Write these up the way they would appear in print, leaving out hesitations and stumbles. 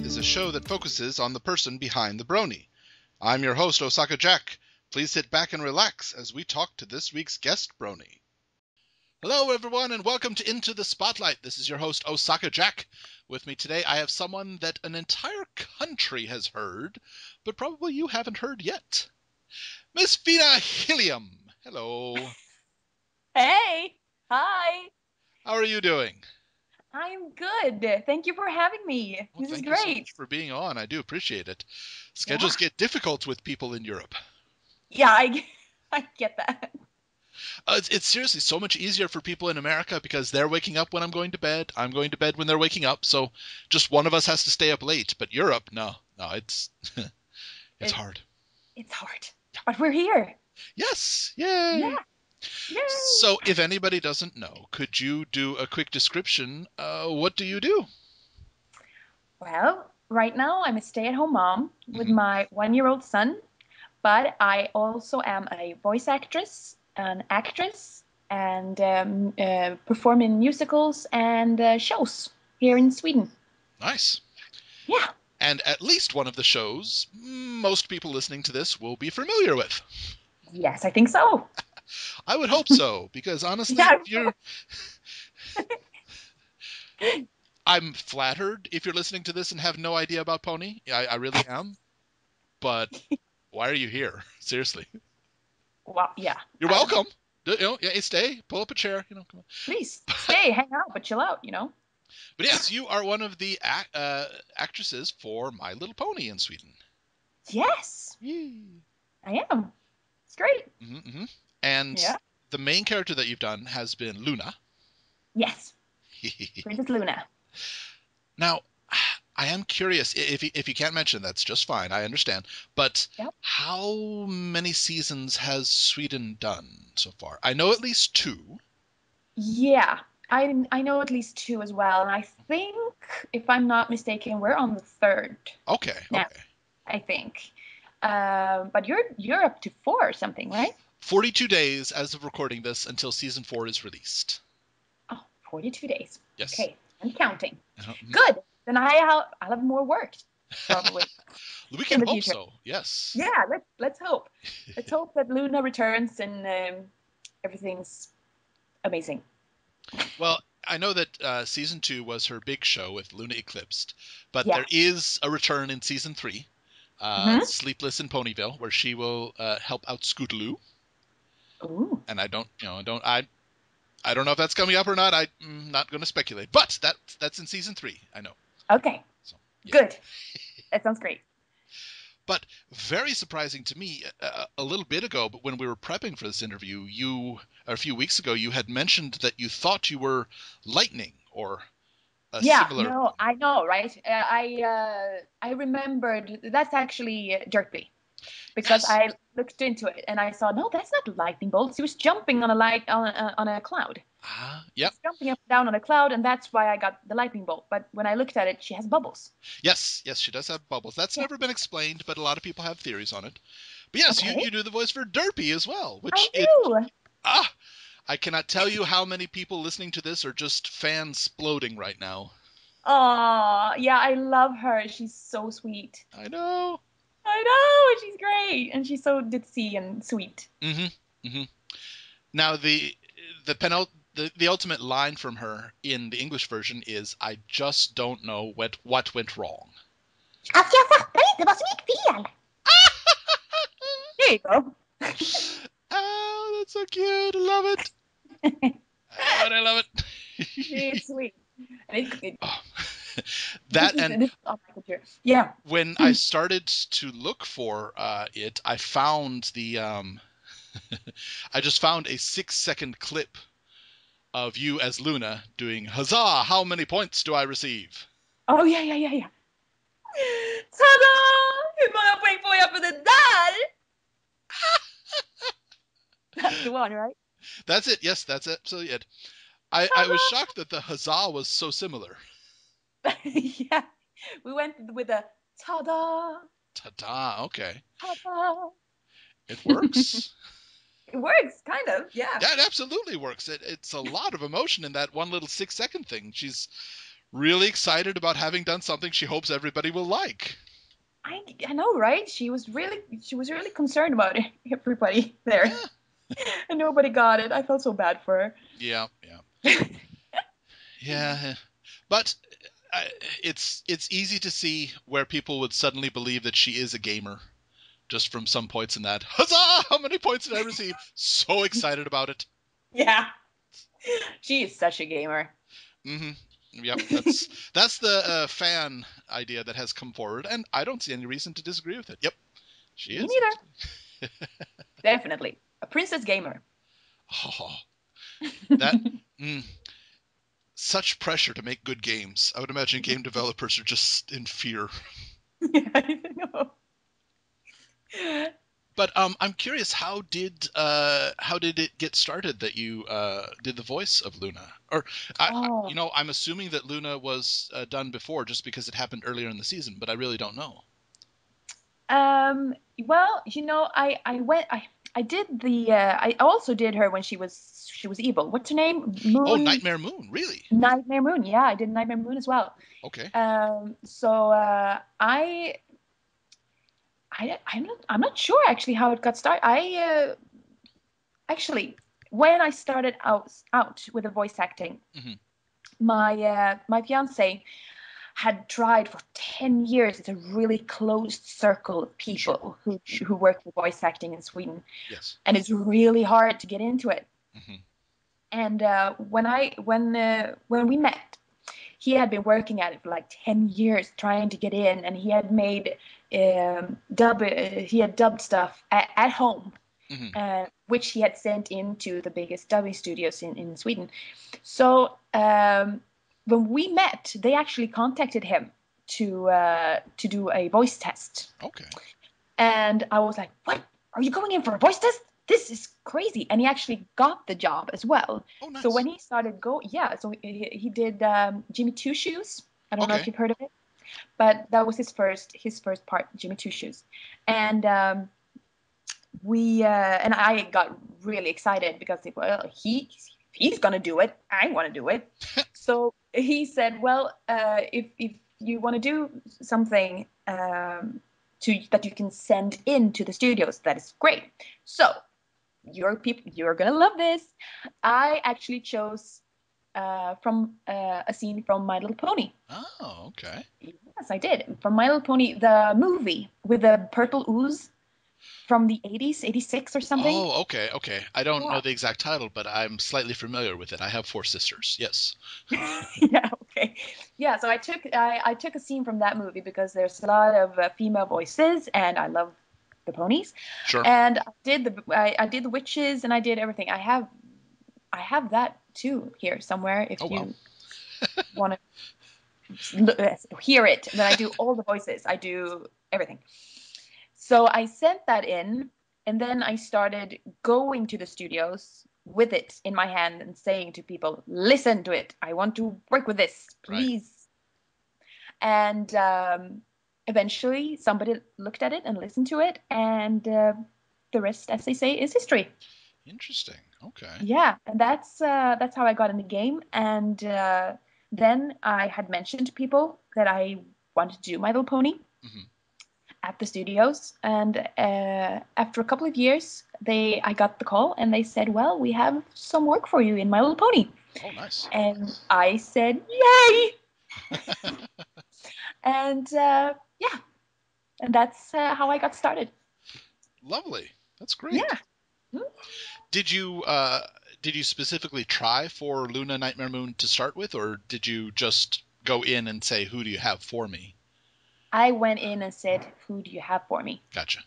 is a show that focuses on the person behind the brony. I'm your host, Osaka Jack. Please sit back and relax as we talk to this week's guest brony. Hello, everyone, and welcome to Into the Spotlight. This is your host, Osaka Jack. With me today, I have someone that an entire country has heard, but probably you haven't heard yet. Miss Fina Hylen. Hello. Hey. Hi. How are you doing? I'm good. Thank you for having me. Well, This is thank you so great. much for being on. I do appreciate it. Schedules get difficult with people in Europe. Yeah, I get that. It's seriously so much easier for people in America because they're waking up when I'm going to bed. I'm going to bed when they're waking up. So just one of us has to stay up late. But Europe, no, it's it's hard. It's hard. But we're here. Yes. Yay. Yeah. Yay. So if anybody doesn't know, could you do a quick description? What do you do? Well, right now I'm a stay-at-home mom with my 1-year-old son, but I also am a voice actress, an actress, and perform in musicals and shows here in Sweden. Nice. Yeah. And at least one of the shows most people listening to this will be familiar with. Yes, I think so. I would hope so, because honestly, I'm flattered if you're listening to this and have no idea about Pony. I really am. But why are you here? Seriously. Well, yeah. You're welcome. Stay, pull up a chair. Come on. Please stay, hang out, but chill out. But yes, you are one of the actresses for My Little Pony in Sweden. Yes. Yee. I am. It's great. Mm-hmm. And the main character that you've done has been Luna. Yes. Princess Luna. Now, I am curious, if you can't mention, that's just fine, I understand. But how many seasons has Sweden done so far? I know at least 2. Yeah, I know at least 2 as well. And I think, if I'm not mistaken, we're on the 3rd. Okay. I think. But you're up to 4 or something, right? 42 days as of recording this until season 4 is released. Oh, 42 days. Yes. Okay, I'm counting. Good. Then I'll have more work, probably. We can hope so. Yes. Yeah, let's hope. Let's hope that Luna returns and everything's amazing. Well, I know that season 2 was her big show with Luna Eclipsed, but there is a return in season 3, Sleepless in Ponyville, where she will help out Scootaloo. Ooh. And I don't know if that's coming up or not. I'm not going to speculate, but that's in season 3. I know. Okay. So, good. That sounds great. But very surprising to me, a little bit ago, but when we were prepping for this interview, a few weeks ago, you had mentioned that you thought you were Lightning or a similar. No, I know, right? I remembered that's actually Derpy. Because I looked into it and I saw, no, that's not lightning bolts. He was jumping on a cloud. Yep. He's jumping up and down on a cloud, and that's why I got the lightning bolt. But when I looked at it, she has bubbles. Yes, she does have bubbles. That's never been explained, but a lot of people have theories on it. But yes, you do the voice for Derpy as well. Which I do. I cannot tell you how many people listening to this are just fan-sploding right now. Aw, yeah, I love her. She's so sweet. I know. She's great, and she's so ditzy and sweet. Now the ultimate line from her in the English version is, "I just don't know what went wrong." Alltså jag fattar inte vad som gick fel. There you go. Oh, that's so cute. I love it. I love it. It's sweet. That and yeah. When I started to look for it, I found I just found a 6-second clip of you as Luna doing "Huzzah! How many points do I receive?" Oh yeah. Tada! Hur många poäng får jag för det där? That's the one, right? That's it. Yes, that's absolutely it. I was shocked that the huzzah was so similar. Yeah, we went with a ta-da. Ta-da, okay. Ta-da. It works. It works, kind of, yeah. Yeah, it absolutely works. It's a lot of emotion in that one little 6-second thing. She's really excited about having done something she hopes everybody will like. I know, right? She was really concerned about everybody there, Yeah, and nobody got it. I felt so bad for yeah, yeah, her. yeah. But uh, it's easy to see where people would suddenly believe that she is a gamer just from some points in that. Huzzah! How many points did I receive? So excited about it. Yeah, she is such a gamer. Hmm. Yep, that's the fan idea that has come forward, and I don't see any reason to disagree with it. Yep, she Me is neither. actually. Definitely a princess gamer. Oh, that mm, such pressure to make good games. I would imagine game developers are just in fear. Yeah, I know. But I'm curious, how did it get started that you did the voice of Luna? Or Oh, I'm assuming that Luna was done before, just because it happened earlier in the season, but I really don't know. well, I did I also did her when she was evil. What's her name? Oh, Moon. Nightmare Moon, really? Nightmare Moon. Yeah, I did Nightmare Moon as well. Okay, So I'm not sure actually how it got started. Actually, when I started out with the voice acting, hmm, my fiance had tried for 10 years. It's a really closed circle of sure, people who sure, who work with voice acting in Sweden, yes, and it's really hard to get into it. hmm, And when we met, he had been working at it for like 10 years trying to get in, and he had made he had dubbed stuff at home, hmm, which he had sent into the biggest dubbing studios in Sweden. So when we met, they actually contacted him to do a voice test, okay, and I was like, "What? Are you going in for a voice test? This is crazy!" And he actually got the job as well. oh, So when nice, he started yeah, so he did Jimmy Two Shoes. I don't know if okay, you've heard of it, but that was his first part, Jimmy Two Shoes, and we and I got really excited because he's gonna do it. I want to do it. So he said, "Well, if you want to do something that you can send in to the studios, that is great. So you're gonna love this. I actually chose from a scene from My Little Pony. oh, okay. Yes, I did. From My Little Pony, the movie with the purple ooze from the 80s, 86 or something. Oh, okay, okay. I don't know Yeah. the exact title, but I'm slightly familiar with it. I have four sisters. Yes. Yeah, okay. Yeah, so I took a scene from that movie because there's a lot of female voices and I love the ponies. Sure. And I did the witches and I did everything. I have that too here somewhere Oh, if wow. you want to hear it. Then I do all the voices. I do everything. So I sent that in, and then I started going to the studios with it in my hand and saying to people, listen to it. I want to work with this, Right. please. And eventually somebody looked at it and listened to it, and the rest, as they say, is history. Interesting. Okay. Yeah, and that's how I got in the game. And then I had mentioned to people that I wanted to do My Little Pony Hmm. at the studios, and after a couple of years I got the call and they said, well, we have some work for you in My Little Pony. Oh, nice. And I said, yay. And yeah, and that's how I got started. Lovely. That's great. Yeah. Hmm. Did you specifically try for Luna Nightmare Moon to start with, or did you just go in and say, "Who do you have for me?" I went in and said, who do you have for me? Gotcha.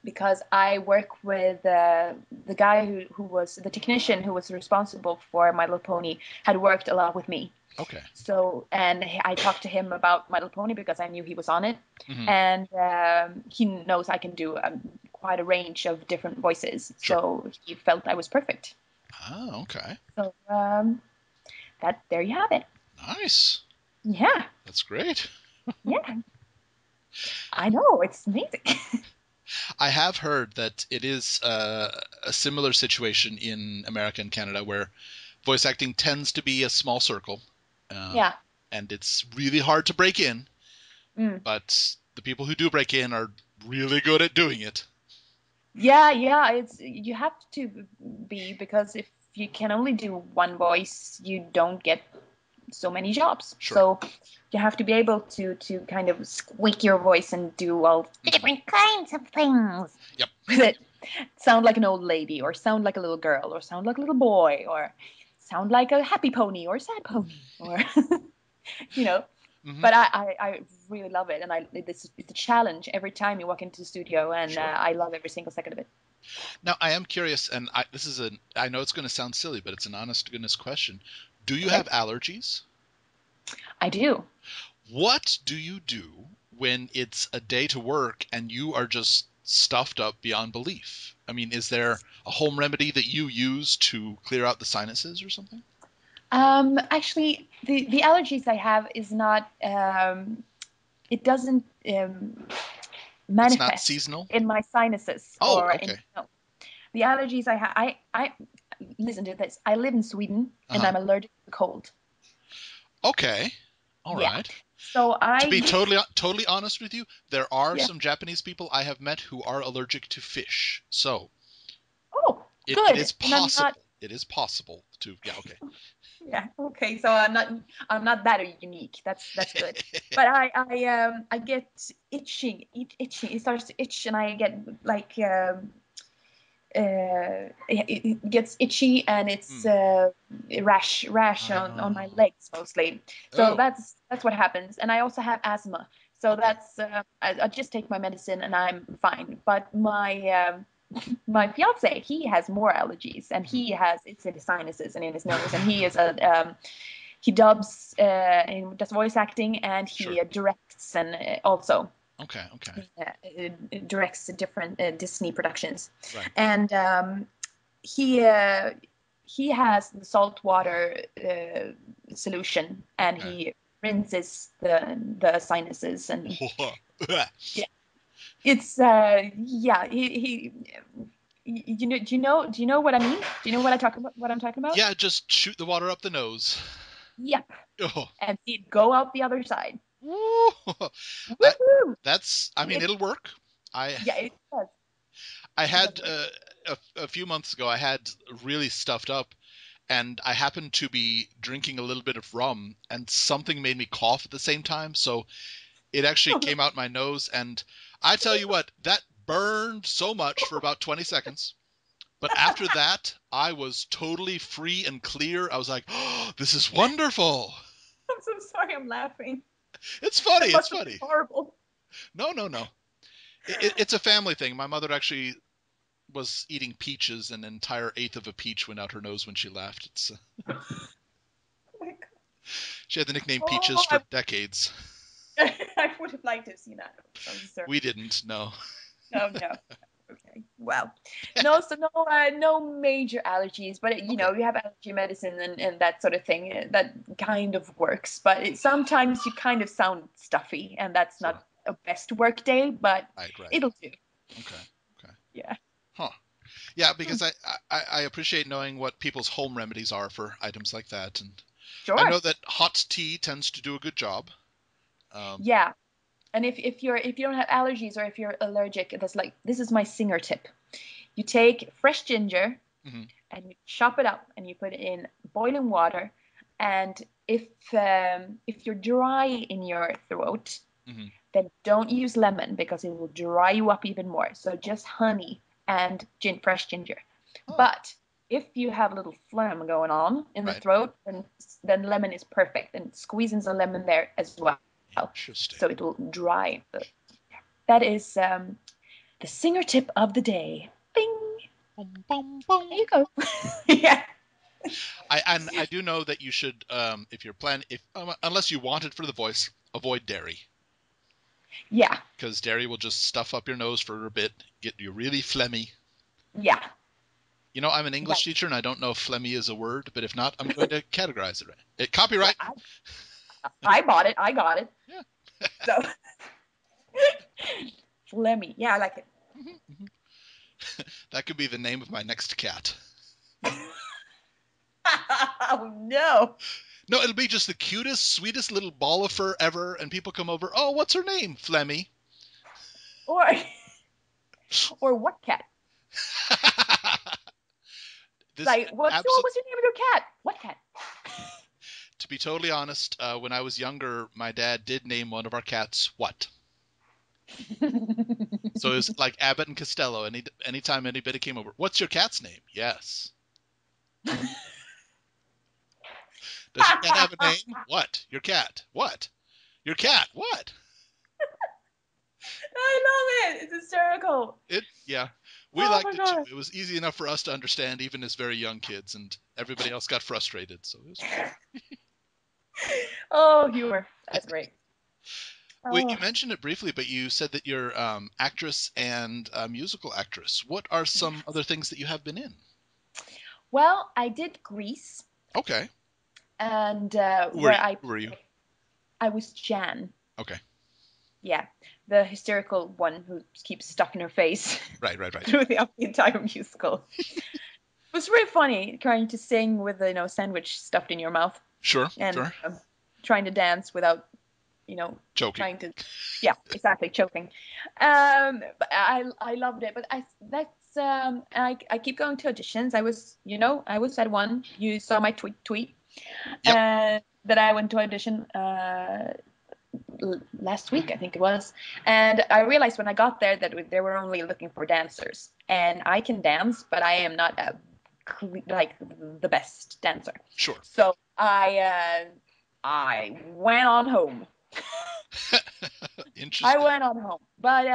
Because I work with the guy who was the technician who was responsible for My Little Pony, had worked a lot with me. Okay. So, and I talked to him about My Little Pony because I knew he was on it, Hmm. and he knows I can do quite a range of different voices. Sure. So he felt I was perfect. Oh, okay. So that there you have it. Nice. Yeah, That's great. yeah, I know it's amazing. I have heard that it is a similar situation in America and Canada where voice acting tends to be a small circle. Yeah. And it's really hard to break in, Mm. but the people who do break in are really good at doing it. Yeah. It's you have to be, because if you can only do one voice, you don't get so many jobs. Sure. So you have to be able to kind of squeak your voice and do all different kinds of things. Yep. With it. Sound like an old lady, or sound like a little girl, or sound like a little boy, or sound like a happy pony or sad pony, or you know. Mm-hmm. But I really love it, and it's a challenge every time you walk into the studio, and Sure. I love every single second of it. Now, I am curious, and I know it's going to sound silly, but it's an honest to goodness question. Do you Okay. have allergies? I do. What do you do when it's a day to work and you are just stuffed up beyond belief? I mean, is there a home remedy that you use to clear out the sinuses or something? Actually, the allergies I have is not. It doesn't It's not manifest seasonal? in my sinuses Oh, or okay. no. The allergies I have. I listen to this. I live in Sweden, and Uh-huh. I'm allergic to cold. Okay. All Yeah. right. So To be I. totally honest with you, there are Yeah. some Japanese people I have met who are allergic to fish. So Oh, it good. is And I'm not. possible. It is possible to, yeah, okay. Yeah. Okay. So I'm not that unique. That's good. But I get itching. It starts to itch, and I get like it gets itchy, and it's rash on my Oh. legs mostly. So Oh. that's what happens. And I also have asthma. So Okay. that's I just take my medicine and I'm fine. But my fiance, he has more allergies, and it's in his sinuses and in his nose, and he dubs and does voice acting, and he Sure. directs, and also Okay. directs different Disney productions. Right. And he uh, he has the salt water solution, and Okay. he rinses the sinuses, and yeah, it's yeah, he do you know what I mean? Do you know what I'm talking about? Yeah, just shoot the water up the nose. Yep. Oh. And he'd go out the other side. Woo. I, Woohoo! I mean, it'll work. I Yeah, it does. I It does had work. a few months ago, I had really stuffed up, and I happened to be drinking a little bit of rum, and something made me cough at the same time. So it actually Oh, no. came out my nose, and I tell you what, that burned so much for about 20 seconds. But after that, I was totally free and clear. I was like, oh, this is wonderful. I'm so sorry, I'm laughing. It's funny. That It's must have been funny. horrible. No. It's a family thing. My mother actually was eating peaches, and an entire eighth of a peach went out her nose when she laughed. Oh my God. She had the nickname Peaches Oh, for decades. I would have liked to have seen that. I'm sorry. We didn't, no. No. Okay. Well, no. So no major allergies, but Okay, you have allergy medicine and that sort of thing. That kind of works, but sometimes you kind of sound stuffy, and that's sure. not a best work day, but Right. it'll do. Okay. Yeah. Huh. Yeah, because I appreciate knowing what people's home remedies are for items like that. And I Sure. know that hot tea tends to do a good job. Yeah. And if you don't have allergies, or if you're allergic, this is my singer tip. You take fresh ginger Mhm, and you chop it up, and you put it in boiling water. And if you're dry in your throat, mhm. then don't use lemon, because it will dry you up even more. So just honey and fresh ginger. Oh, But if you have a little phlegm going on in the right. throat, then lemon is perfect, and squeeze in some lemon there as well, Interesting. so it will dry. That is the singer tip of the day. Bing. Boom, boom, boom. There you go. Yeah. I do know that you should, if you're planning, if unless you want it for the voice, avoid dairy, Yeah. because dairy will just stuff up your nose for a bit, get you really phlegmy. Yeah. You know, I'm an English Right. teacher, and I don't know if phlegmy is a word, but if not, I'm going to categorize it right. Well, Copyright. I bought it. I got it. Yeah. So phlegmy. Yeah, I like it. That could be the name of my next cat. Oh no. No, it'll be just the cutest, sweetest little ball of fur ever, and people come over. Oh, what's her name? Flemmy. Or or what cat? This Like, what was your name of your cat? What cat? To be totally honest, when I was younger, my dad did name one of our cats What. So it was like Abbott and Costello. Anytime anybody came over, what's your cat's name? Yes. Does your cat have a name? What? Your cat. What? Your cat. What? I love it. It's hysterical. Yeah. We Oh my liked it too. god. It was easy enough for us to understand even as very young kids, and everybody else got frustrated. So it was Oh, humor. That's great. Wait, Oh, you mentioned it briefly, but you said that you're actress and musical actress. What are some yes. other things that you have been in? Well, I did Grease, Okay. and Who were where you? Who were you? I was Jan. Okay. Yeah, the hysterical one who keeps stuck in her face Right, right, right. through the entire musical. It was really funny trying to sing with sandwich stuffed in your mouth Sure, and sure. trying to dance without Joking. trying to, yeah, exactly, choking. But I loved it. But I keep going to auditions. I was at one. You saw my tweet Yep. that I went to audition last week, I think it was. And I realized when I got there that they were only looking for dancers. And I can dance, but I am not like the best dancer. Sure. So I went on home. I Interesting. went on home, but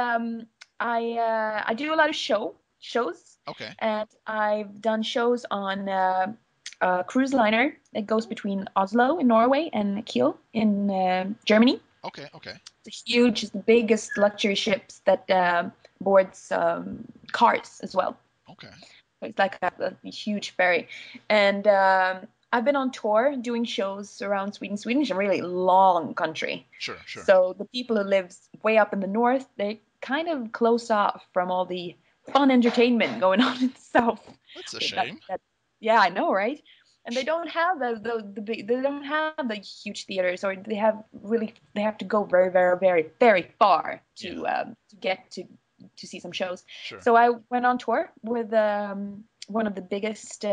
I do a lot of shows, Okay. and I've done shows on a cruise liner that goes between Oslo in Norway and Kiel in Germany. Okay. Okay. It's huge, it's the biggest luxury ships that boards cars as well. Okay. It's like a huge ferry, and I've been on tour doing shows around Sweden. Sweden is a really long country. Sure. Sure. So the people who live way up in the north, they kind of close off from all the fun entertainment going on in the south. That's a shame. Yeah, I know, right? And they don't have the big, they don't have the huge theaters, or they have to go very, very, very, very far to get to see some shows. Sure. So I went on tour with one of the biggest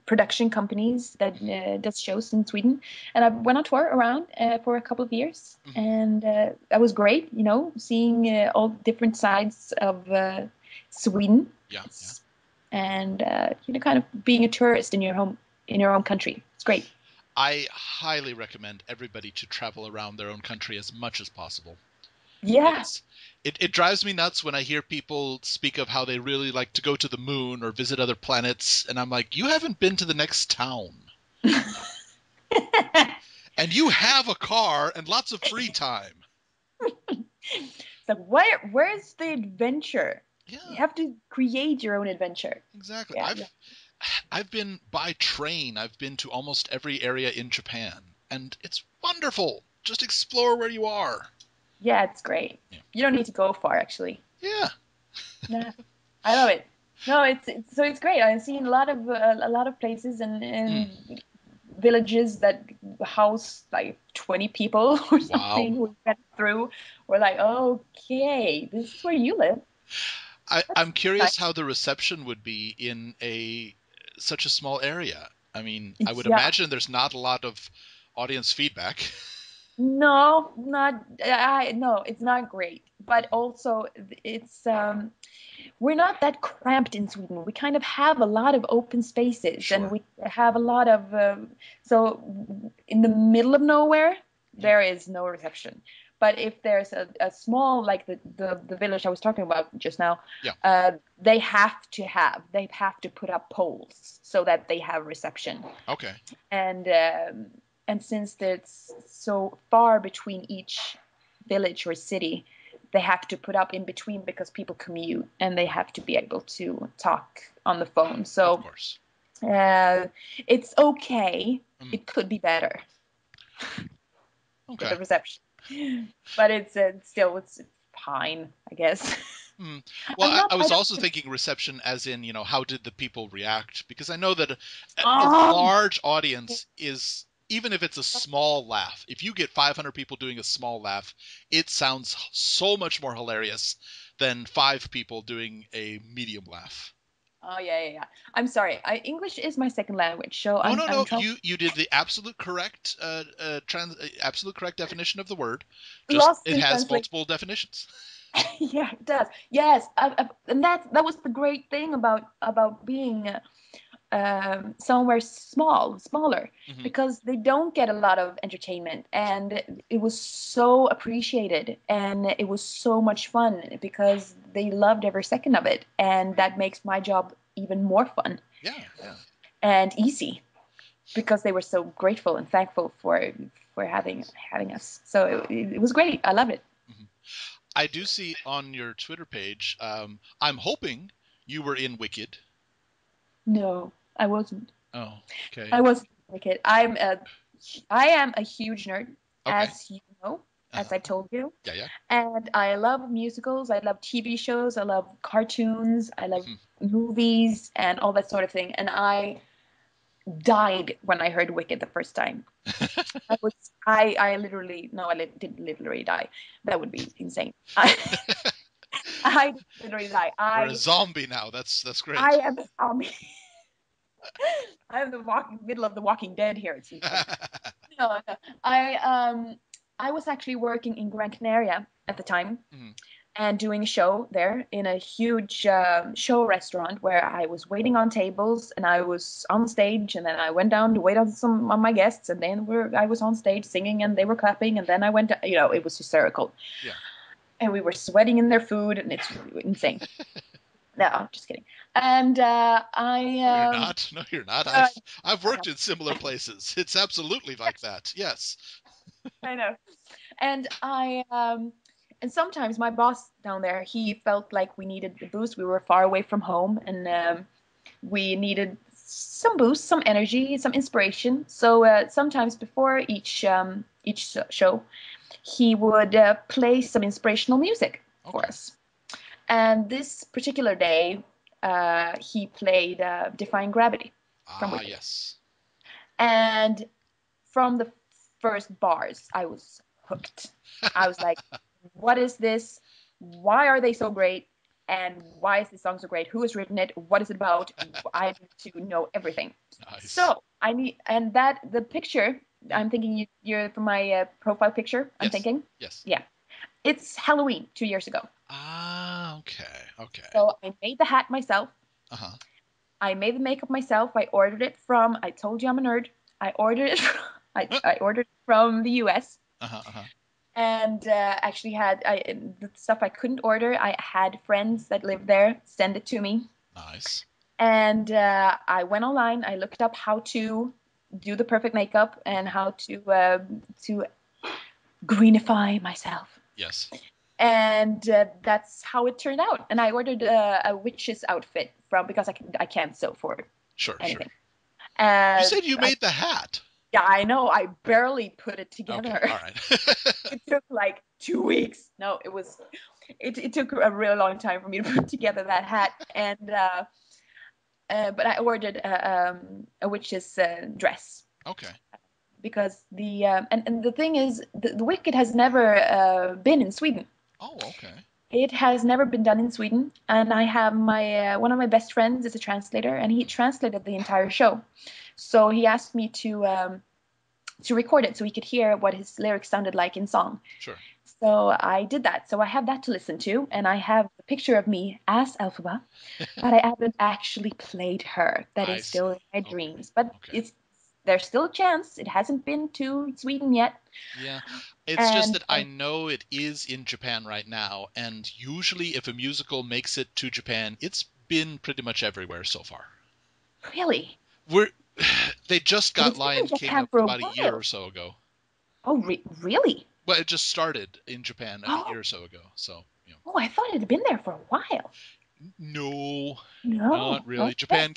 production companies that does shows in Sweden, and I went on tour around for a couple of years, and that was great. Seeing all different sides of Sweden. Yeah. And kind of being a tourist in your own country. It's great. I highly recommend everybody to travel around their own country as much as possible. Yeah. It drives me nuts when I hear people speak of how they really like to go to the moon or visit other planets, and I'm like, you haven't been to the next town. And you have a car and lots of free time. It's like, where's the adventure? Yeah. You have to create your own adventure. Exactly. Yeah. I've been by train. I've been to almost every area in Japan, and it's wonderful. Just explore where you are. Yeah, it's great. Yeah. You don't need to go far, actually. Yeah. Yeah, I love it. No, it's great. I've seen a lot of places and villages that house like 20 people or something. Wow. We went through. We're like, okay, this is where you live. I'm curious Nice. how the reception would be in such a small area. I mean, I would Yeah. imagine there's not a lot of audience feedback. No, no, it's not great. But also, it's we're not that cramped in Sweden. We kind of have a lot of open spaces, Sure. and we have a lot of so in the middle of nowhere, there is no reception. But if there's a small, like the village I was talking about just now, Yeah. they have to put up poles so that they have reception. Okay. And since it's so far between each village or city, they have to put up in between because people commute and they have to be able to talk on the phone. So Of course. it's okay. It could be better with Okay. the reception, but it's still it's fine, I guess. Mm. Well, I'm not. I I was don't. also thinking reception as in, how did the people react? Because I know that a Oh, large audience is, even if it's a small laugh, if you get 500 people doing a small laugh, it sounds so much more hilarious than 5 people doing a medium laugh. oh yeah. I'm sorry. English is my second language, so No, I'm no. trying. You did the absolute correct definition of the word. Just Lost it in has translation. multiple definitions. Yeah, it does. Yes, and that was the great thing about being somewhere smaller, Hmm. because they don't get a lot of entertainment, and it was so appreciated, and it was so much fun because they loved every second of it, and that makes my job even more fun Yeah, yeah. and easy because they were so grateful and thankful for having us. So it was great. I loved it. Hmm. I do see on your Twitter page. I'm hoping you were in Wicked. No, I wasn't. Oh, okay. I wasn't a kid. I am a huge nerd, Okay. as you know, as Uh-huh. I told you. Yeah, yeah. And I love musicals, I love TV shows, I love cartoons, I love Mhm. movies and all that sort of thing. And I died when I heard Wicked the first time. I was I literally no, didn't literally die. That would be insane. I didn't literally die. You're a zombie now. That's I great. am a zombie. I am the middle of the Walking Dead here. It seems like. No. I was actually working in Gran Canaria at the time Mhm. and doing a show there in a huge show restaurant where I was waiting on tables and I was on stage, and then I went down to wait on some of my guests, and then I was on stage singing and they were clapping, and then I went it was hysterical, Yeah. and we were sweating in their food, and it's insane. No, just kidding. And No, you're not. No, you're not. uh, I've worked in similar places. It's absolutely like that. Yes. I know. And and sometimes my boss down there, he felt like we needed the boost. We were far away from home, and we needed some boost, some energy, some inspiration. So sometimes before each show, he would play some inspirational music for Okay. us. And this particular day, he played Defying Gravity from Ah, Wicked. yes. And from the first bars, I was hooked. I was like, what is this? Why are they so great? And why is this song so great? Who has written it? What is it about? I need to know everything. Nice. So I need, and that the picture, Mm. I'm thinking you're from my profile picture, I'm Yes. thinking. Yes. Yeah. It's Halloween 2 years ago. Ah, okay. Okay. So I made the hat myself. Uh-huh. I made the makeup myself. I ordered it from, I told you I'm a nerd. I ordered it, I ordered it from the US. Uh-huh. Uh-huh. And actually the stuff I couldn't order. I had friends that lived there send it to me, Nice. and I went online. I looked up how to do the perfect makeup and Mhm. how to greenify myself, Yes. and that's how it turned out. And I ordered a witch's outfit from because I can't sew for Sure, sure. anything. You Uh, said you I, made the hat. yeah, I know. I barely put it Okay. together. All right. It took like 2 weeks. No, it took a really long time for me to put together that hat, and but I ordered a witch's dress Okay. because and the thing is the Wicked has never been in Sweden. Oh, okay. It has never been done in Sweden, and I have my one of my best friends is a translator, and he Mm. translated the entire show. So he asked me to record it so he could hear what his lyrics sounded like in song. Sure. So I did that. So I have that to listen to, and I have a picture of me as Elphaba, but I haven't actually played her. That I is still see. in my Okay. dreams. But Okay. there's still a chance. It hasn't been to Sweden yet. Yeah. It's just And that I know it is in Japan right now, and usually if a musical makes it to Japan, it's been pretty much everywhere so far. really, We're they just but got it's been in Lion King Japan for a about a year or while. so ago. Oh, really? Well, it just started in Japan a year Oh, or so ago. So, oh, I thought it had been there for a while. no, not No. really. Okay.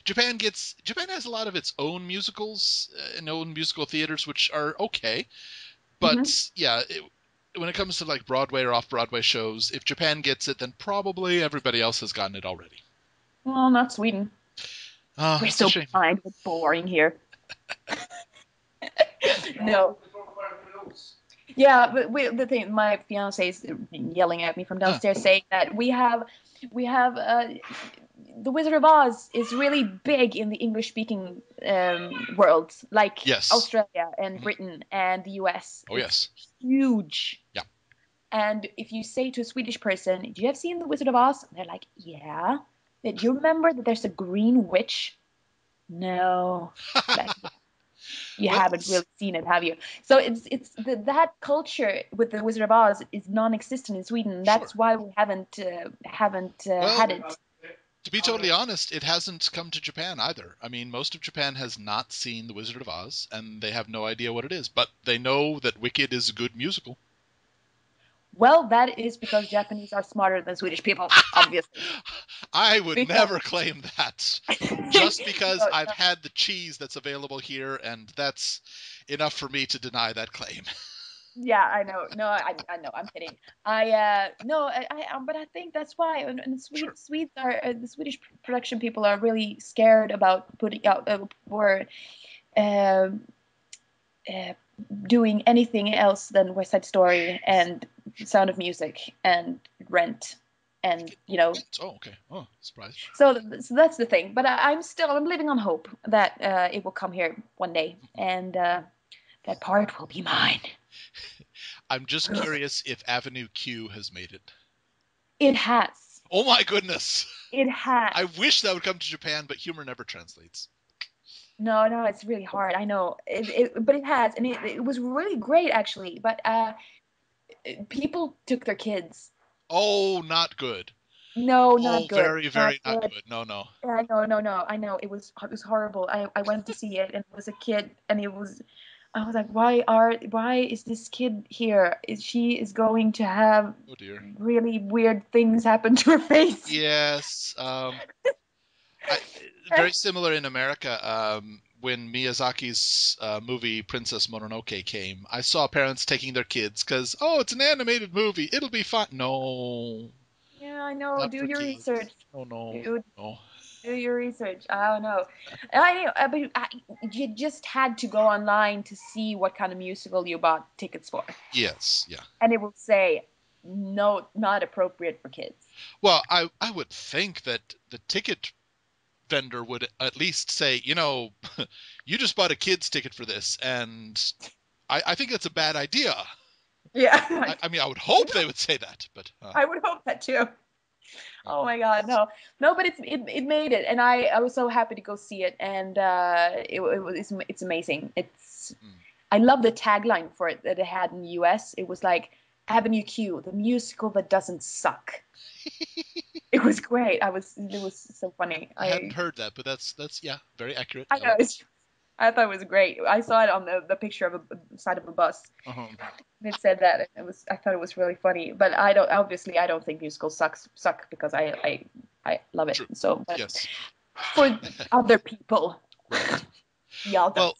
Japan has a lot of its own musicals and own musical theaters, which are okay. Hmm. But yeah, when it comes to like Broadway or off-Broadway shows, if Japan gets it, then probably everybody else has gotten it already. Well, not Sweden. Oh, We're it's a so shame. behind. We're boring here. No. Yeah, but the thing, my fiance is yelling at me from downstairs saying that we have the Wizard of Oz is really big in the English-speaking world, like Yes. Australia and Britain and the US. Oh, it's yes. huge. Yeah. And if you say to a Swedish person, "Do you have seen the Wizard of Oz?" They're like, "Yeah." Do you remember that there's a green witch? No. Like, you Well, haven't really seen it, have you? So that culture with the Wizard of Oz is non-existent in Sweden. That's sure. why we haven't Well, had it. to be totally honest, it hasn't come to Japan either. I mean, most of Japan has not seen The Wizard of Oz, and they have no idea what it is. But they know that Wicked is a good musical. Well, that is because Japanese are smarter than Swedish people, obviously. I would Because never claim that. Just because no, I've no. had the cheese that's available here, and that's enough for me to deny that claim. Yeah, I know. No, I know. I'm kidding. No, but I think that's why. And Sure. Swedes are the Swedish production people are really scared about putting out or um uh, doing anything else than West Side Story and Sound of Music and Rent and Oh, okay. Oh, surprise. so that's the thing. But I'm living on hope that it will come here one day and that part will be mine. I'm just curious if Avenue Q has made it. It has. Oh my goodness! It has. I wish that would come to Japan, but humor never translates. No, it's really hard. I know. But it has, and it was really great actually. But people took their kids. Oh, not good. No, Oh, not good. very, Not very not good. good. No, no. I know, no. I know it was horrible. I went to see it and it was a kid and I was like, why is this kid here? She is going to have Oh dear. really weird things happen to her face. Yes. Very similar in America. When Miyazaki's movie Princess Mononoke came, I saw parents taking their kids because, oh, it's an animated movie. It'll be fun. No, Yeah, I know. not Do for your kids. research. Oh, no, Dude, no. do your research. I don't know. I know, but you just had to go online to see what kind of musical you bought tickets for, Yes, yeah. and it will say, no, not appropriate for kids. Well, I would think that the ticket vendor would at least say, you just bought a kid's ticket for this, and I think that's a bad idea. Yeah, I mean, I would hope they would say that, but I would hope that too. Oh my God, no, but it made it, and I was so happy to go see it, and it's amazing. I love the tagline for it that it had in the US. It was like Avenue Q, the musical that doesn't suck. It was great. It was so funny. I hadn't heard that, but that's yeah, very accurate. I know. I thought it was great. I saw it on the picture of a side of a bus. Uh-huh. It said that, and I thought it was really funny. But I don't think musicals suck because I love it. True. So, but Yes. for other people, Right. the others. Well,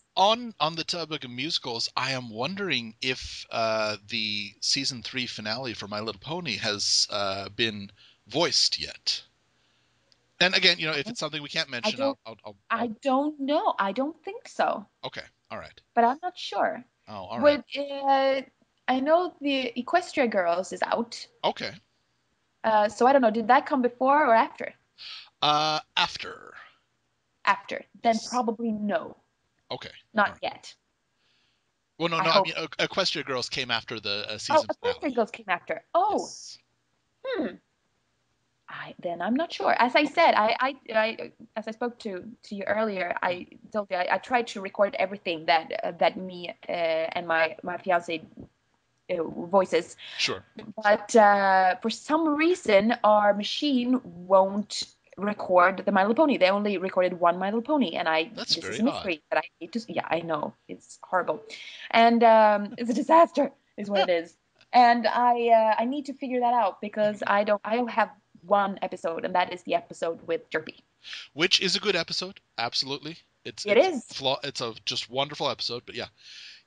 on the topic of musicals, I am wondering if the season 3 finale for My Little Pony has been voiced yet. And again, if it's something we can't mention, I don't know. I don't think so. Okay, all right. But I'm not sure. Oh, all right. I know the Equestria Girls is out. Okay. So I don't know. Did that come before or after? After. After. Then Yes. probably no. Okay. Not right. yet. Well, no. I mean, Equestria Girls came after the season finale. Equestria Girls came after. Oh. Yes. Then I'm not sure. As I said, as I spoke to you earlier, I told you I tried to record everything that me and my fiance voices. Sure. But for some reason, our machine won't record the My Little Pony. They only recorded one My Little Pony, and That's this very is a mystery odd. that I need to. Yeah, I know it's horrible, and it's a disaster, is what it is. And I need to figure that out because I don't have one episode, and that is the episode with Derpy. Which is a good episode, absolutely. It is. It's a just wonderful episode, but yeah.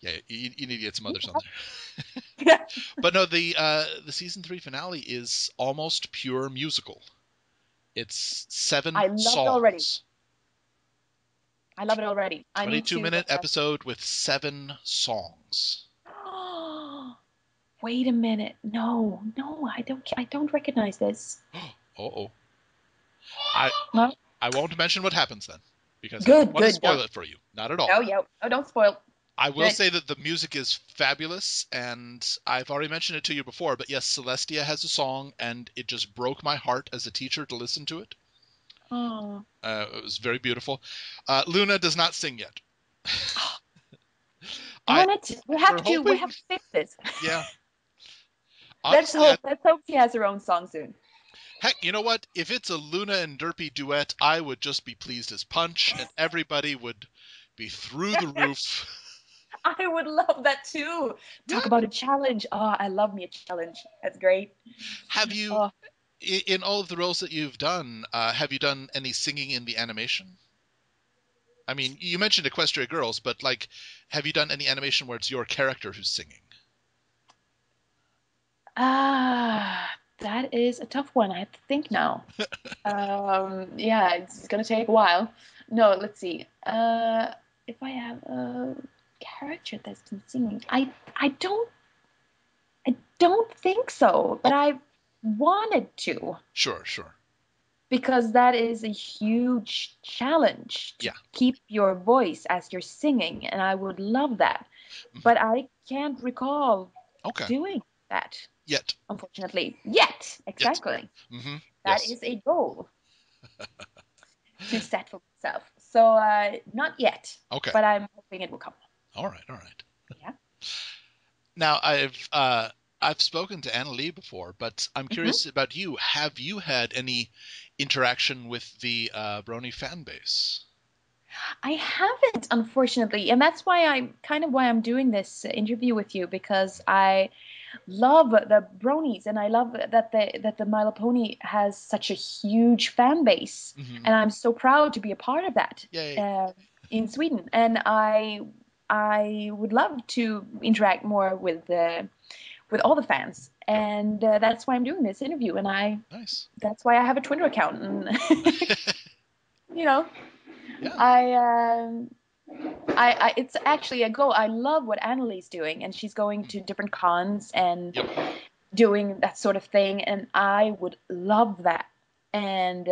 Yeah, you need to get some others on there. Yeah. But no, the season 3 finale is almost pure musical. It's 7 I love it already. songs. I love it already. I need 22-minute episode with 7 songs. Wait a minute. No, I don't recognize this. Uh-oh. I No. I won't mention what happens then, because I don't Good, want to good. spoil it for you. Not at all. No, yeah. No, don't spoil. I will Good. say that the music is fabulous, and I've already mentioned it to you before, but yes, Celestia has a song, and it just broke my heart as a teacher to listen to it. Oh. It was very beautiful. Luna does not sing yet. Darn it. We have to fix this. Yeah. Let's Honestly, hope she has her own song soon. heck, you know what? If it's a Luna and Derpy duet, I would just be pleased as punch, and everybody would be through the roof. I would love that too. Talk about a challenge. Oh, I love me a challenge. That's great. Have you, Oh, in all of the roles that you've done, have you done any singing in the animation? I mean, you mentioned Equestria Girls, but like, have you done any animation where it's your character who's singing? that is a tough one. I have to think now. Yeah, it's gonna take a while. No, let's see. If I have a character that's been singing, I don't think so, but Okay. I wanted to Sure, sure. because that is a huge challenge to Yeah. keep your voice as you're singing, and I would love that. Mhm. But I can't recall Okay. doing that, Yet. unfortunately. Yet, Yet. exactly. Mm-hmm. That Yes. is a goal to set for myself. So not yet, Okay. but I'm hoping it will come. All right. All right. Yeah. Now, I've spoken to Anna Lee before, but I'm Hmm. curious about you. Have you had any interaction with the Brony fan base? I haven't, unfortunately, and that's why I'm doing this interview with you, because I love the bronies, and I love that the My Little Pony has such a huge fan base, Mm-hmm. and I'm so proud to be a part of that Yay. in Sweden. And I would love to interact more with all the fans, Yep. and that's why I'm doing this interview, and Nice. that's why I have a Twitter account, and you know, Yeah. I. It's actually a goal. I love what Annalie's doing, and she's going to different cons and Yep. doing that sort of thing, and I would love that. And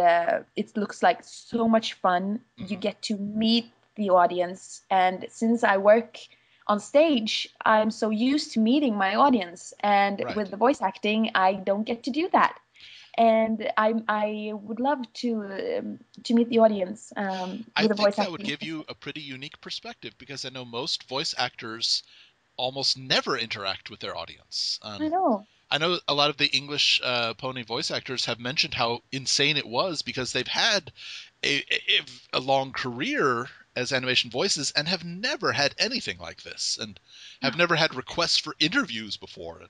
it looks like so much fun. You Mm-hmm. get to meet the audience, and since I work on stage, I'm so used to meeting my audience, and Right. with the voice acting, I don't get to do that. And I would love to meet the audience I with the think voice that would acting. give you a pretty unique perspective because I know most voice actors almost never interact with their audience. I know. I know a lot of the English pony voice actors have mentioned how insane it was because they've had a long career as animation voices and have never had anything like this and have never had requests for interviews before.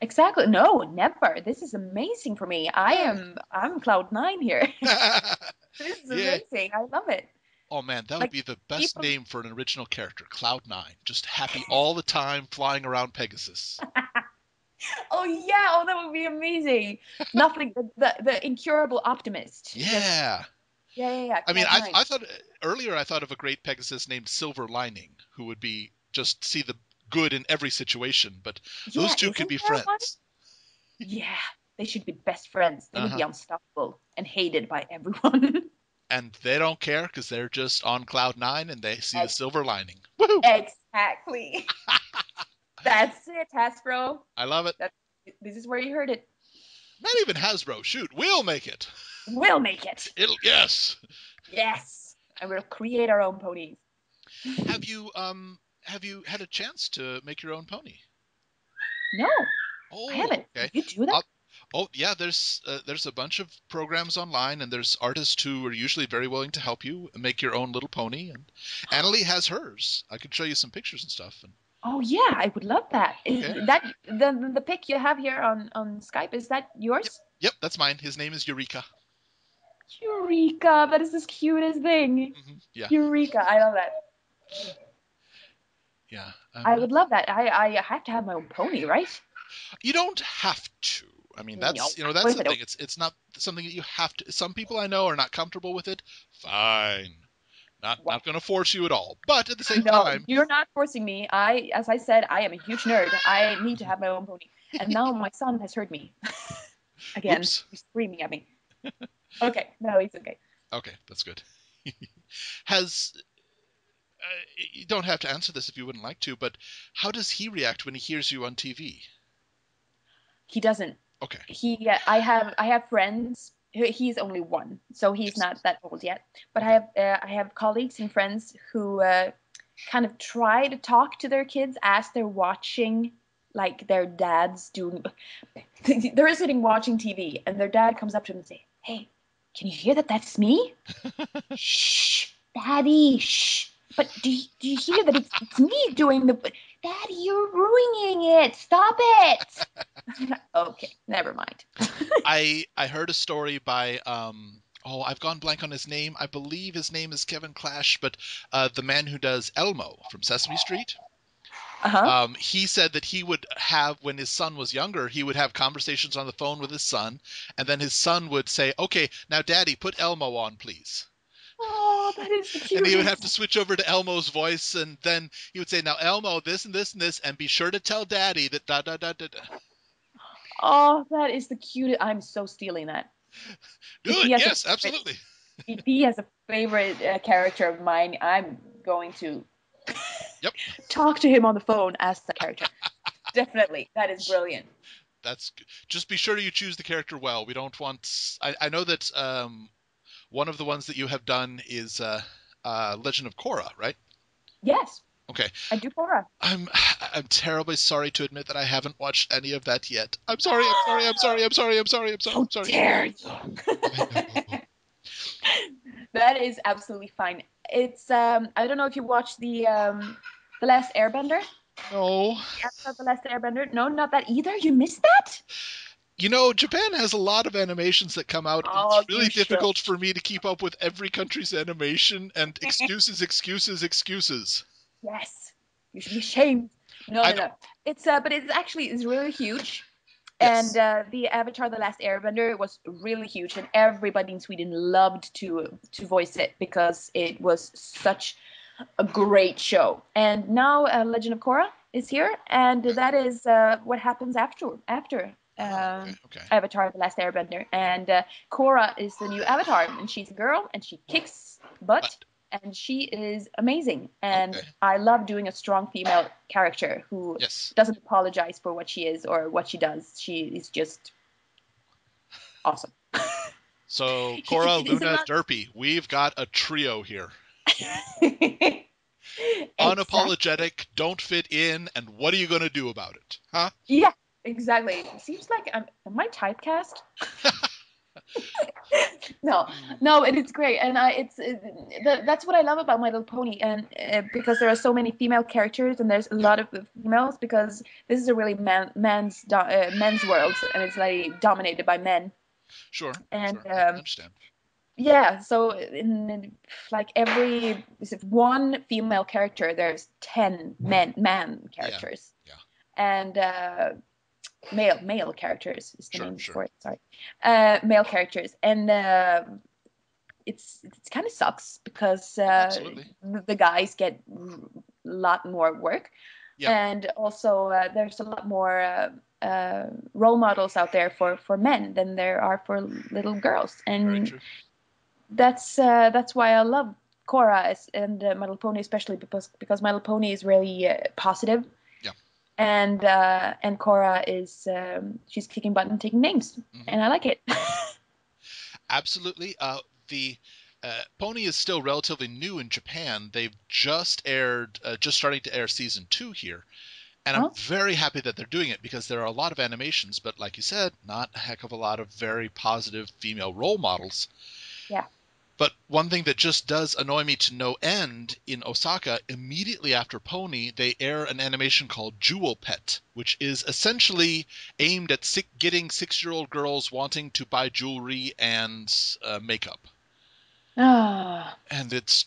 Exactly. No, never. This is amazing for me. I'm cloud 9 here. This is Yeah. amazing. I love it. Oh man, that would Like be the best people. name for an original character, Cloud9. Just happy all the time, flying around Pegasus. Oh yeah. Oh, that would be amazing. Nothing. The incurable optimist. Just Yeah. yeah. I mean, Cloud 9. I thought earlier I thought of a great Pegasus named Silver Lining, who would be just see the good in every situation, but those Yeah. two could Isn't be there one? friends. Yeah. They should be best friends. They would Uh-huh. be unstoppable and hated by everyone. And they don't care because they're just on Cloud9 and they see the Ex- silver lining. Woohoo! exactly. That's it, Hasbro. I love it. That this is where you heard it. Not even Hasbro. Shoot, we'll make it. We'll make it. Yes. Yes. And we'll create our own ponies. Have you had a chance to make your own pony? No, I Oh, haven't. okay. Did you do that? Oh yeah, there's a bunch of programs online, and there's artists who are usually very willing to help you make your own little pony. And Annalie has hers. I could show you some pictures and stuff. And Oh yeah, I would love that. okay, Is that the pic you have here on Skype? Is that yep, yours? yep, that's mine. His name is Eureka. Eureka! That is the cutest thing. Yeah, Eureka! I love that. Yeah. I would love that. I have to have my own pony, right? You don't have to. I mean, No, that's the I thing. don't. It's not something that you have to. Some people I know are not comfortable with it. Fine. Not What? going to force you at all. But at the same No, time, you're not forcing me. As I said, I am a huge nerd. I need to have my own pony. And now my son has heard me. Again, oops. he's screaming at me. Okay, no, it's okay. Okay, that's good. Has You don't have to answer this if you wouldn't like to, but how does he react when he hears you on TV? He doesn't. Okay. I have friends. He's only one, so he's Yes. not that old yet. But Okay. I have colleagues and friends who kind of try to talk to their kids as they're watching, like their dads doing. They're sitting watching TV, and their dad comes up to them and say, "Hey, can you hear that? That's me." Shh, Daddy, shh. But do you hear that it's me doing the. Daddy, you're ruining it. Stop it. Okay, never mind. I heard a story by I've gone blank on his name. I believe his name is Kevin Clash, but the man who does Elmo from Sesame Street. Uh-huh. He said that he would have, when his son was younger, he would have conversations on the phone with his son, and then his son would say, "Okay, now, Daddy, put Elmo on, please." Oh, that is the And he would have to cutest. switch over to Elmo's voice, and then he would say, "Now, Elmo, this and this and this, and be sure to tell Daddy that da da da da da." Oh, that is the cutest. I'm so stealing that. Do If it, he has a yes, favorite, absolutely. if he has a favorite character of mine, I'm going to Yep, talk to him on the phone as the character. Definitely, that is brilliant. just be sure you choose the character well. We don't want. I know that one of the ones that you have done is Legend of Korra, right? Yes, Okay. I do Cora. I'm I'm terribly sorry to admit that I haven't watched any of that yet. I'm sorry. I'm sorry. I'm sorry. I'm sorry. I'm sorry. I'm sorry. How I'm sorry. dare you? I know. That is absolutely fine. It's I don't know if you watched the Last Airbender. No. Avatar: The Last Airbender. No, not that either. You missed that? You know, Japan has a lot of animations that come out, and Oh, it's really you should. difficult for me to keep up with every country's animation, and excuses, excuses, excuses. Yes, you should be ashamed. No, I no, know. no. But it's really huge. And Yes. the Avatar: The Last Airbender was really huge, and everybody in Sweden loved to voice it because it was such a great show. And now Legend of Korra is here, and Okay. that is what happens after Oh, okay. Okay. Avatar: The Last Airbender. And Korra is the new Avatar, and she's a girl, and she kicks butt, But and she is amazing. And okay. I love doing a strong female character who Yes. doesn't apologize for what she is or what she does. She is just awesome. So Cora, It's a Luna, lot. Derpy, we've got a trio here. Exactly. Unapologetic, don't fit in, and what are you going to do about it? Huh? Yeah, exactly. It seems like am I typecast? No, Hmm. no, and it's great, and that's what I love about My Little Pony, and because there are so many female characters, and there's a Yeah, lot of females, because this is a really men's world, and it's like dominated by men, sure, and sure. I understand. yeah, so in like every is it one female character, there's 10 man Yeah, characters, yeah. and male characters is the Sure, name sure. for it. Sorry, male characters, and it's kind of sucks because Oh, absolutely. the guys get a lot more work, Yeah, and also there's a lot more role models out there for men than there are for little girls, very and true. that's why I love Cora and My Little Pony, especially because My Little Pony is really positive, Yeah. and Cora is she's kicking butt and taking names, Hmm. and I like it. Absolutely. The Pony is still relatively new in Japan. They've just aired, just starting to air season 2 here. And I'm Huh? very happy that they're doing it because there are a lot of animations, but like you said, not a heck of a lot of very positive female role models. Yeah. But one thing that just does annoy me to no end in Osaka, immediately after Pony, they air an animation called Jewel Pet, which is essentially aimed at getting 6-year-old girls wanting to buy jewelry and makeup. Ah. And it's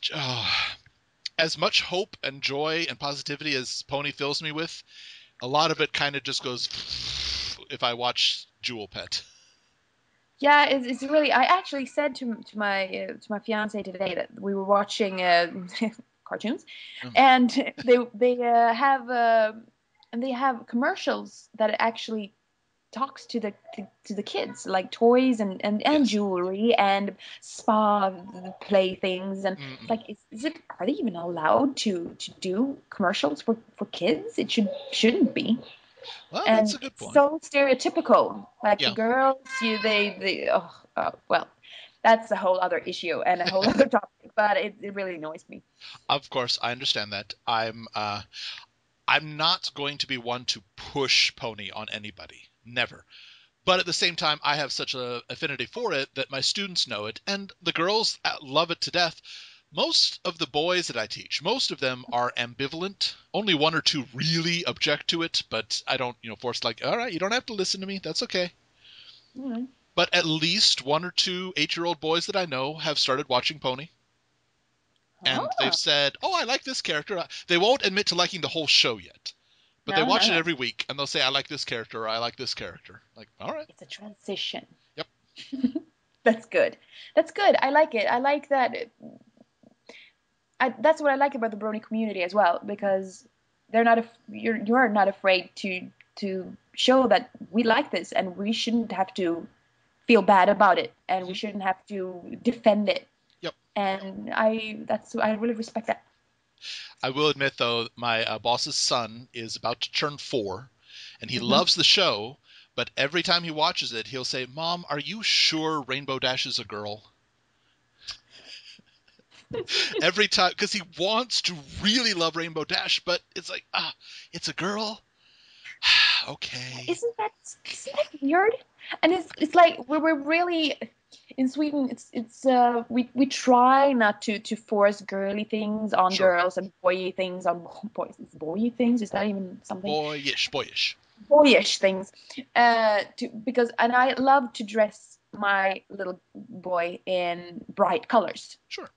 as much hope and joy and positivity as Pony fills me with, a lot of it kind of just goes if I watch Jewel Pet. Yeah, it's really. I actually said to my fiance today that we were watching cartoons, Mm. and they have commercials that actually talks to the kids, like toys and Yes. jewelry and spa playthings, and it's Mm-mm. like, is it, are they even allowed to do commercials for kids? It shouldn't be. Well, that's And a good it's point. so stereotypical. Like the Yeah. girls, they well, that's a whole other issue and a whole other topic. But it really annoys me. Of course, I understand that. I'm not going to be one to push Pony on anybody. Never. But at the same time, I have such a affinity for it that my students know it, and the girls love it to death. Most of the boys that I teach, most of them are ambivalent. Only one or two really object to it, but I don't, force like, all right, you don't have to listen to me. That's okay. Mm. But at least one or two 8-year-old boys that I know have started watching Pony, and they've Oh, said, "Oh, I like this character." They won't admit to liking the whole show yet, but they no, no, watch it no. every week, and they'll say, "I like this character," or "I like this character." Like, all right, It's a transition. yep. That's good. That's good. I like it. I like that. That's what I like about the Brony community as well, because they're not you're not afraid to show that we like this and we shouldn't have to feel bad about it and we Hmm. shouldn't have to defend it. Yep. And I really respect that. I will admit, though, my boss's son is about to turn 4, and he Hmm. loves the show. But every time he watches it, he'll say, "Mom, are you sure Rainbow Dash is a girl?" Every time, because he wants to really love Rainbow Dash, but it's like, it's a girl. Okay. Isn't that weird? And it's like we're really in Sweden. We try not to force girly things on Sure. girls and boy things on boys. Is boy things? Is that even something? Boyish, boyish. Boyish things. Because and I love to dress my little boy in bright colors. Sure.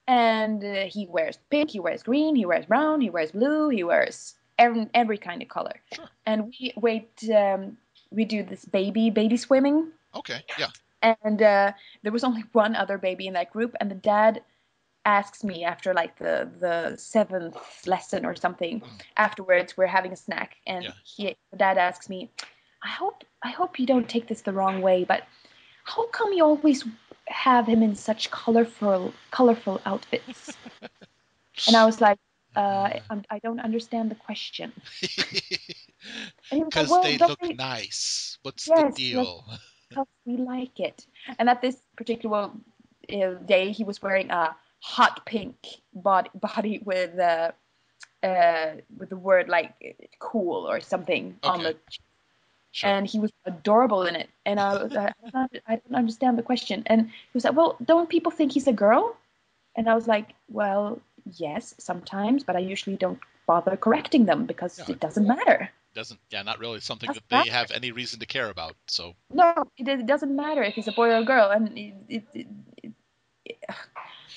And he wears pink, he wears green, he wears brown, he wears blue, he wears every kind of color. Sure. And we do this baby swimming, Okay. Yeah. and there was only one other baby in that group, and the dad asks me after like the seventh lesson or something. Mm. Afterwards, we're having a snack, and Yeah. the dad asks me, I hope you don't take this the wrong way, but how come you always have him in such colorful outfits? And I was like, I don't understand the question. And he was like, Because well, they don't look they? nice. What's the Yes, deal? because we like it. And at this particular day, he was wearing a hot pink body with the word like cool or something on Okay. the, Sure. and he was adorable in it. And I don't understand the question. And he was like, well, don't people think he's a girl? And I was like, well, yes, sometimes, but I usually don't bother correcting them because Yeah. it doesn't matter. Doesn't. Yeah. Not really something Doesn't that they matter. have any reason to care about. So. No, it doesn't matter if he's a boy or a girl, and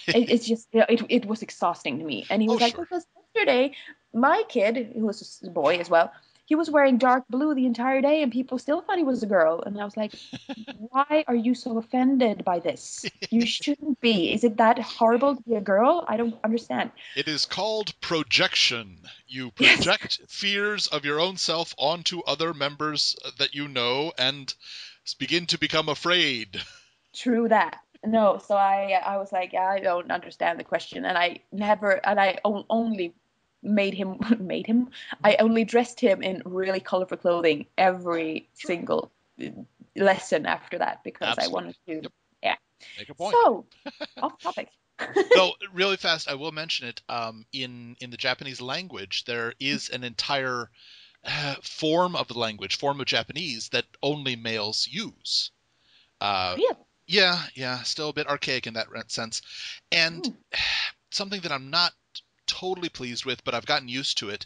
it's just, it was exhausting to me. And he Oh, was like, sure. because yesterday my kid, who was a boy as well, he was wearing dark blue the entire day, and people still thought he was a girl. And I was like, why are you so offended by this? You shouldn't be. Is it that horrible to be a girl? I don't understand. It is called projection. You Yes, project fears of your own self onto other members that you know and begin to become afraid. true that. No, so I was like, I don't understand the question, and I only made him made him. I only dressed him in really colorful clothing every Sure. single lesson after that because I wanted Absolutely. to. Yep. Yeah. Make a point. So off topic. Though really fast, I will mention it. In the Japanese language, there is an entire form of Japanese that only males use. Uh, Really? yeah, yeah, still a bit archaic in that sense, and Mm. something that I'm not totally pleased with, but I've gotten used to it.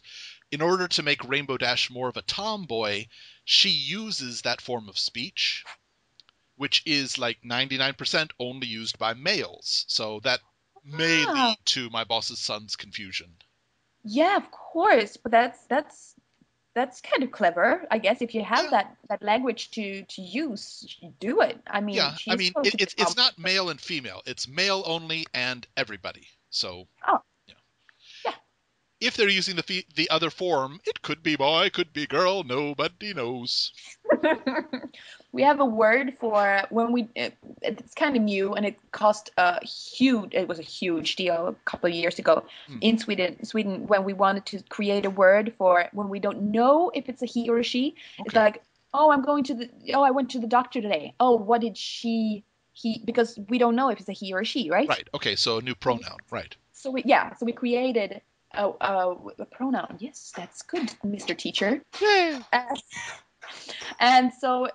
In order to make Rainbow Dash more of a tomboy, she uses that form of speech, which is like 99% only used by males. So that may Ah, lead to my boss's son's confusion. yeah, of course. But that's kind of clever, I guess. If you have Yeah. that language to use, do it. I mean, Yeah, I she's mean supposed to be a it's tomboy. not male and female. It's male only and everybody. So, Oh, yeah. yeah. If they're using the other form, it could be boy, could be girl, nobody knows. We have a word for when it's kind of new and it cost it was a huge deal a couple of years ago Hmm. in Sweden when we wanted to create a word for when we don't know if it's a he or a she. It's Okay. like, oh, I went to the doctor today. Oh, what did he, because we don't know if it's a he or a she, right? Right. Okay, so a new So we, pronoun. Right. so we created a pronoun. Yes, that's good, Mr. Teacher. Yay. Uh, and so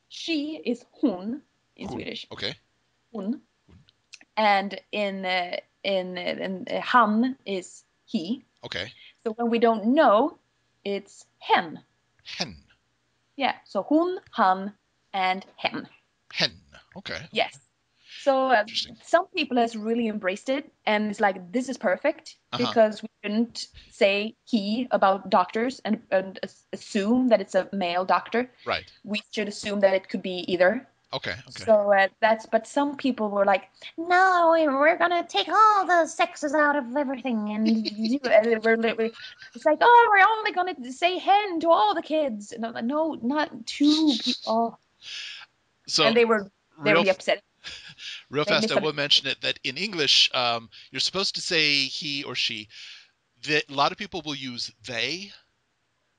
she is hon in Hun. Swedish. Okay. Hon. Hun. And han is he. Okay. So when we don't know, it's hen. Hen. Yeah. So hon, han, and hen. Hen. Okay. Yes. So Interesting. some people has really embraced it, and it's like this is perfect Uh-huh. because we shouldn't say he about doctors and assume that it's a male doctor. Right. We should assume that it could be either. Okay. Okay. So but some people were like, no, we're gonna take all the sexes out of everything it's like, oh, we're only gonna say hen to all the kids. And I'm like, no, not two people. So And they were real really upset. real They fast, I will misunderstood. mention it that in English, you're supposed to say he or she. A lot of people will use they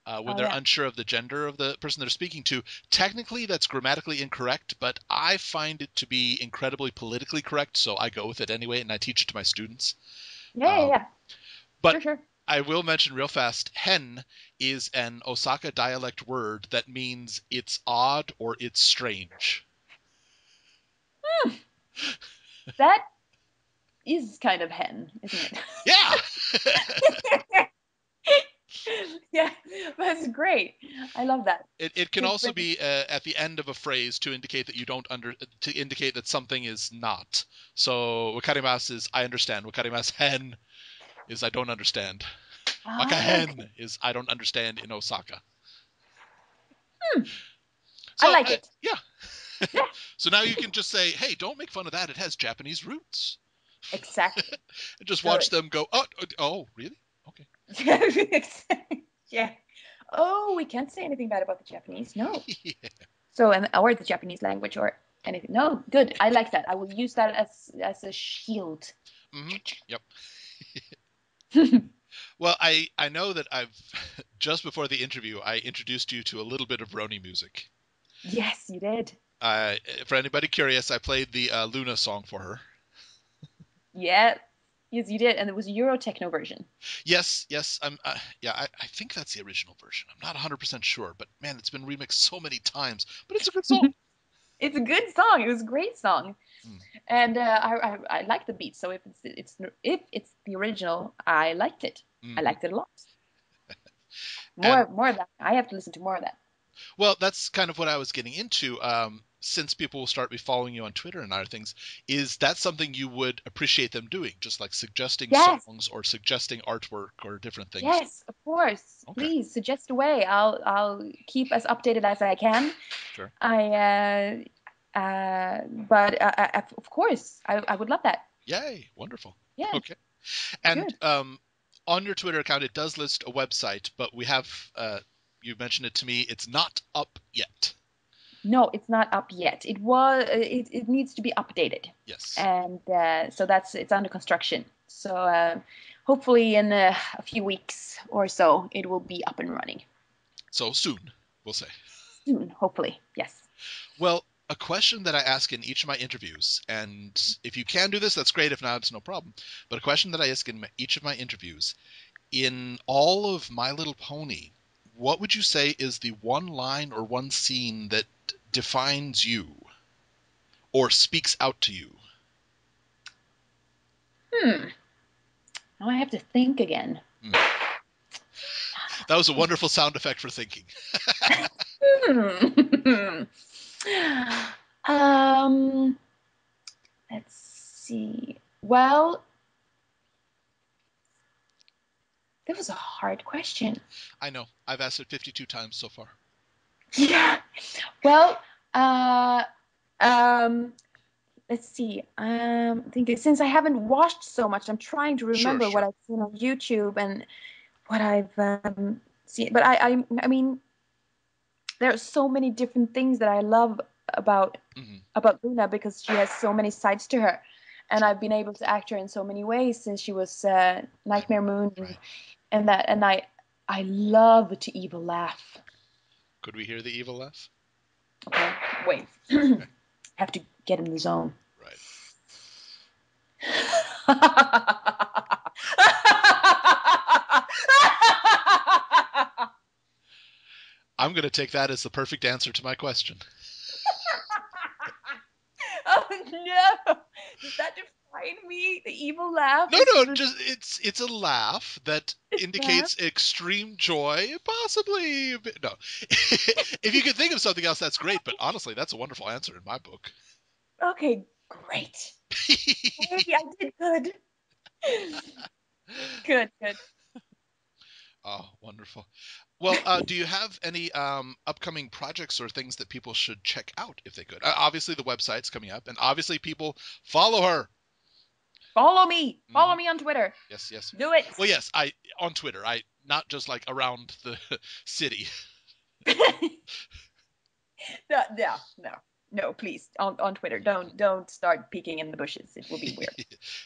when Oh they're yeah. unsure of the gender of the person they're speaking to. Technically, that's grammatically incorrect, but I find it to be incredibly politically correct, so I go with it anyway, and I teach it to my students. Yeah, yeah, Um, yeah. but Sure, sure. I will mention real fast, hen is an Osaka dialect word that means it's odd or it's strange. Hmm, that is kind of hen, isn't Yeah. it? Yeah, that's great. I love that. It can To also bring be at the end of a phrase to indicate that you don't to indicate that something is not. So wakarimasu is I understand. Wakarimasu hen is I don't understand. Oh, okay. Wakahen is I don't understand in Osaka. Hmm, I So like it. yeah. Yeah, So now you can just say, hey, don't make fun of that. It has Japanese roots. exactly. And just watch Good. them go, oh, really? Okay. Yeah. Oh, we can't say anything bad about the Japanese. No. Yeah. So, and or the Japanese language or anything. No, good. I like that. I will use that as a shield. Yep. Well, I know that I've just before the interview I introduced you to a little bit of Roni music. Yes, you did. Uh, for anybody curious, I played the Luna song for her. Yeah. Yes, you did. And it was a Euro techno version. Yes, yes, yeah, I think that's the original version. I'm not 100% sure, but man, it's been remixed so many times. But it's a good song. It's a good song. It was a great song. Mm, And I like the beat. So if it's the original, I liked it. I hmm liked it a lot. And More of that. I have to listen to more of that. well, that's kind of what I was getting into. Since people will start be following you on Twitter and other things, is that something you would appreciate them doing, just like suggesting Yes, songs or suggesting artwork or different things? yes, of course. Okay, Please suggest away. I'll keep as updated as I can. sure. But of course, I would love that. Yay, wonderful. Yeah, Okay. And good. on your Twitter account, it does list a website, but we have you mentioned it to me. It's not up yet. No, it's not up yet. It needs to be updated, Yes. and so it's under construction. So hopefully in a few weeks or so, it will be up and running So soon, we'll say. soon. Hopefully, yes. Well, a question that I ask in each of my interviews, and if you can do this, that's great. If not, it's no problem. But a question that I ask in each of my interviews, in all of My Little Pony, what would you say is the one line or one scene that defines you or speaks out to you? Hmm. Now I have to think again. Hmm. That was a wonderful sound effect for thinking. Hmm. um. Let's see. Well, That was a hard question. I know. I've asked it 52 times so far. Yeah. Well, let's see. I think since I haven't watched so much, I'm trying to remember what I've seen on YouTube and what I've seen. But I mean, there are so many different things that I love about Luna because she has so many sides to her, and I've been able to act her in so many ways since she was Nightmare Moon, and I love to evil laugh. Could we hear the evil laugh? Okay, wait. I have to get in the zone. Right. I'm going to take that as the perfect answer to my question. Oh no! Does that define me? The evil laugh? No, just it's a laugh that indicates extreme joy, possibly. No, if you could think of something else, that's great. But honestly, that's a wonderful answer in my book. Okay, great. Hey, I did good. Good. Oh, wonderful. Well, do you have any upcoming projects or things that people should check out if they could? Obviously, the website's coming up, and obviously, people follow her. Follow me. Follow me on Twitter. Yes. Do it. Well, yes, on Twitter. Not just like around the city. No, please. On Twitter. Don't start peeking in the bushes. It will be weird.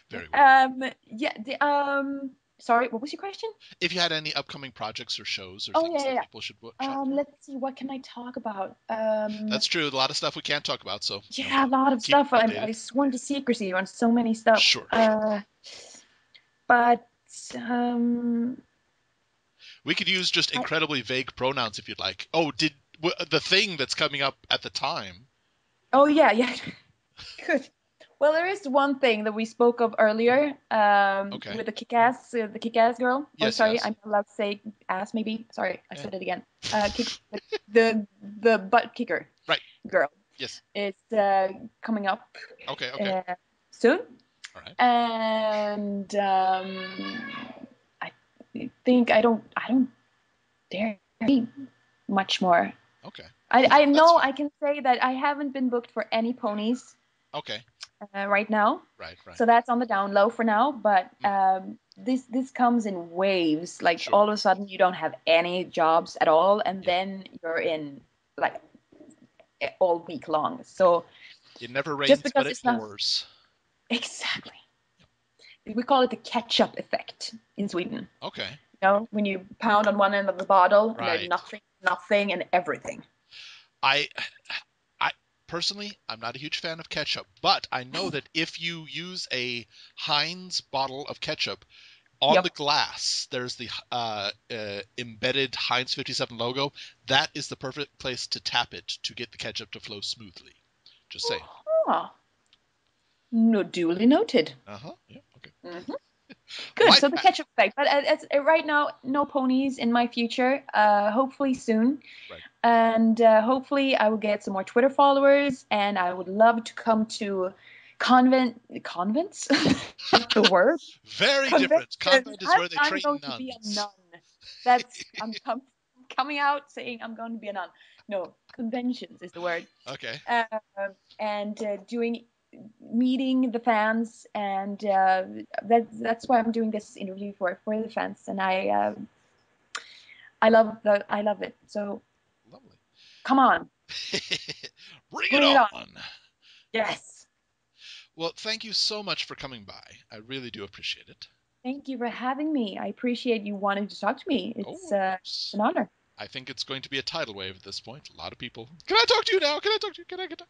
Very weird. Sorry, what was your question? If you had any upcoming projects or shows or things that people should check out. Let's see, what can I talk about? That's true. A lot of stuff we can't talk about, so yeah, a lot of stuff. I sworn to secrecy on so many stuff. Sure. But we could use just incredibly vague pronouns if you'd like. Oh, the thing that's coming up at the time? Oh yeah. Good. Well, there is one thing that we spoke of earlier with the kick-ass girl. Yes, sorry, yes. I'm allowed to say ass maybe. Sorry, I said it again. The butt kicker girl. Yes. It's coming up Okay. soon. All right. And I think I don't dare be much more. Okay. I know I can say that I haven't been booked for any ponies. Okay. Right now. Right. So that's on the down low for now, but this comes in waves. Like all of a sudden you don't have any jobs at all, and then you're in like all week long. So it never rains, but it pours. Exactly. We call it the ketchup effect in Sweden. Okay. You know, when you pound on one end of the bottle, and there's nothing, and everything. I personally, I'm not a huge fan of ketchup, but I know that if you use a Heinz bottle of ketchup, on the glass, there's the embedded Heinz 57 logo. That is the perfect place to tap it to get the ketchup to flow smoothly. Just saying. No, duly noted. Yeah. Okay. Mm-hmm. Good. So the ketchup effect, but right now, no ponies in my future. Hopefully soon. Right. And hopefully I will get some more Twitter followers, and I would love to come to convents. That's the word. Very different. Convent is where they train nuns. I'm going to be a nun. That's I'm coming out saying I'm going to be a nun. No, conventions is the word. Okay. And meeting the fans, and that's why I'm doing this interview for the fans, and I love it. So lovely. Come on. Bring it on. Yes. Well, thank you so much for coming by. I really do appreciate it. Thank you for having me. I appreciate you wanting to talk to me. It's an honor. I think it's going to be a tidal wave at this point. A lot of people. Can I talk to you now? Can I talk to you? Can I get to...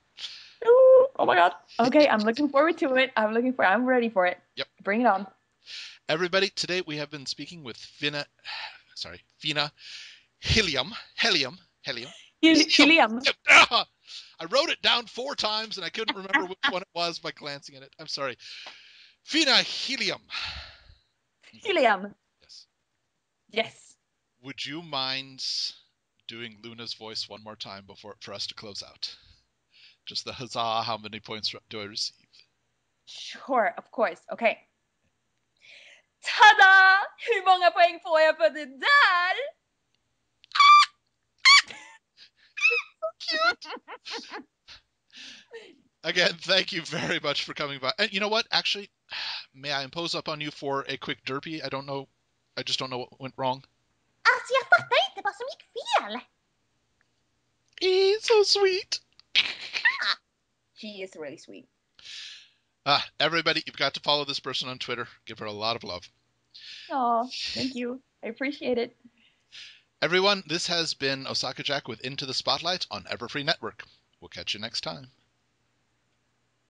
Oh my God. Okay, I'm looking forward to it. I'm ready for it. Yep. Bring it on. Everybody, today we have been speaking with Fina Hylen. I wrote it down 4 times and I couldn't remember which one it was by glancing at it. I'm sorry. Fina Hylen. Hylen. Yes. Yes. Would you mind doing Luna's voice one more time for us to close out? Just the huzzah, how many points do I receive? Sure, of course. Okay. Tada! Hur många poäng får jag för det där? Again, thank you very much for coming by. And you know what? Actually, may I impose upon you for a quick derpy? I just don't know what went wrong. Alltså jag fattar inte vad som gick fel. So sweet. She is really sweet. Everybody, you've got to follow this person on Twitter. Give her a lot of love. Oh, thank you. I appreciate it. Everyone, this has been Osaka Jack with Into the Spotlight on Everfree Network. We'll catch you next time.